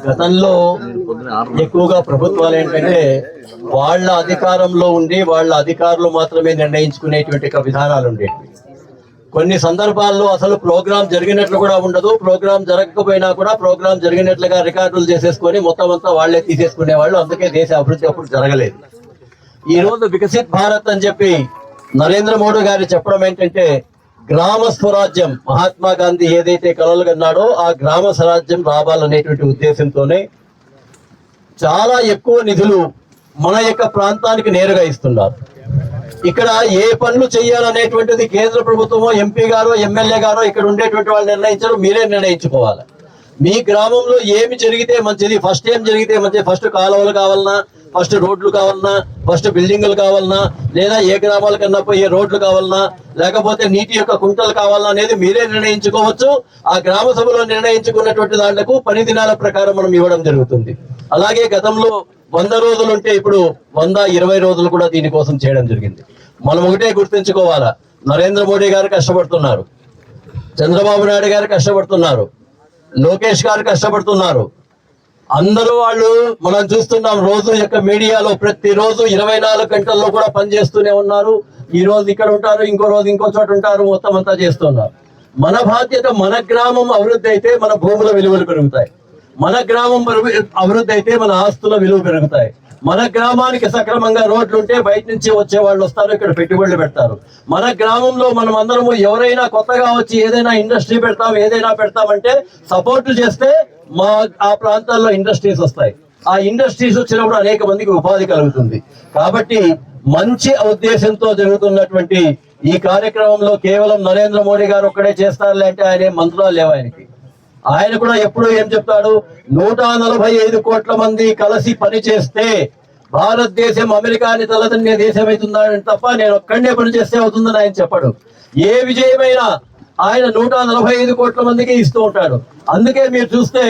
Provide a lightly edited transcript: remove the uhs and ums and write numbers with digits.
గతంలో ఎక్కువగా ప్రభుత్వాలు ఏంటంటే వాళ్ళ అధికారంలో ఉండి వాళ్ళ అధికారులు మాత్రమే నిర్ణయించుకునేటువంటి విధానాలు ఉండేవి. కొన్ని సందర్భాల్లో అసలు ప్రోగ్రాం జరిగినట్లు కూడా ఉండదు, ప్రోగ్రాం జరగకపోయినా కూడా ప్రోగ్రాం జరిగినట్లుగా రికార్డులు చేసేసుకొని మొత్తం అంతా వాళ్లే తీసేసుకునేవాళ్ళు. అందుకే దేశ అభివృద్ధి అప్పుడు జరగలేదు. ఈ రోజు వికసిత్ భారత్ అని చెప్పి నరేంద్ర మోడీ గారు చెప్పడం ఏంటంటే గ్రామ స్వరాజ్యం, మహాత్మా గాంధీ ఏదైతే కలలు కన్నాడో ఆ గ్రామ స్వరాజ్యం రావాలనేటువంటి ఉద్దేశంతోనే చాలా ఎక్కువ నిధులు మన యొక్క ప్రాంతానికి నేరుగా ఇస్తున్నారు. ఇక్కడ ఏ పనులు చేయాలనేటువంటిది కేంద్ర ప్రభుత్వమో ఎంపీ గారో ఎమ్మెల్యే గారో ఇక్కడ ఉండేటువంటి వాళ్ళు నిర్ణయించడం, మీరే నిర్ణయించుకోవాలి. మీ గ్రామంలో ఏమి జరిగితే మంచిది, ఫస్ట్ ఏం జరిగితే మంచిది, ఫస్ట్ కాలువలు కావాలన్నా, ఫస్ట్ రోడ్లు కావాలన్నా, ఫస్ట్ బిల్డింగులు కావాలన్నా, లేదా ఏ గ్రామాల కన్నా పోయే రోడ్లు కావాలన్నా, లేకపోతే నీటి యొక్క కుంటలు కావాలన్నా అనేది మీరే నిర్ణయించుకోవచ్చు. ఆ గ్రామ సభలో నిర్ణయించుకున్నటువంటి దాంట్లకు పని దినాల ప్రకారం మనం ఇవ్వడం జరుగుతుంది. అలాగే గతంలో 100 రోజులు ఉంటే ఇప్పుడు 120 రోజులు కూడా దీనికోసం చేయడం జరిగింది. మనం ఒకటే గుర్తుంచుకోవాలా, నరేంద్ర మోడీ గారు కష్టపడుతున్నారు, చంద్రబాబు నాయుడు గారు కష్టపడుతున్నారు, లోకేష్ గారు కష్టపడుతున్నారు. అందరూ వాళ్ళు మనం చూస్తున్నాం. రోజు యొక్క మీడియాలో ప్రతిరోజు 24 గంటల్లో కూడా పనిచేస్తూనే ఉన్నారు. ఈ రోజు ఇక్కడ ఉంటారు, ఇంకో రోజు ఇంకో చోట ఉంటారు, మొత్తం అంతా చేస్తున్నారు. మన బాధ్యత, మన గ్రామం అభివృద్ధి అయితే మన భూముల విలువలు పెరుగుతాయి, మన గ్రామం అభివృద్ధి అయితే మన ఆస్తుల విలువ పెరుగుతాయి. మన గ్రామానికి సక్రమంగా రోడ్లు ఉంటే బయట నుంచి వచ్చే వాళ్ళు వస్తారు, ఇక్కడ పెట్టుబడులు పెడతారు. మన గ్రామంలో మనం అందరము ఎవరైనా కొత్తగా వచ్చి ఏదైనా ఇండస్ట్రీ పెడతాం, ఏదైనా పెడతామంటే సపోర్ట్ చేస్తే ఆ ప్రాంతాల్లో ఇండస్ట్రీస్ వస్తాయి. ఆ ఇండస్ట్రీస్ వచ్చినప్పుడు అనేక మందికి ఉపాధి కలుగుతుంది. కాబట్టి మంచి ఉద్దేశంతో జరుగుతున్నటువంటి ఈ కార్యక్రమంలో కేవలం నరేంద్ర మోడీ గారు ఒక్కడే చేస్తారులే అంటే ఆయన మంత్రాలు లేవు ఆయనకి. ఆయన కూడా ఎప్పుడు ఏం చెప్తాడు, 145 కోట్ల మంది కలిసి పని చేస్తే భారతదేశం అమెరికాని తలదన్నే దేశం అవుతుందని తప్ప నేను ఒక్కడే పని చేస్తే అవుతుందని ఆయన చెప్పడు. ఏ విజయమైనా ఆయన 145 కోట్ల మందికి ఇస్తూ ఉంటాడు. అందుకే మీరు చూస్తే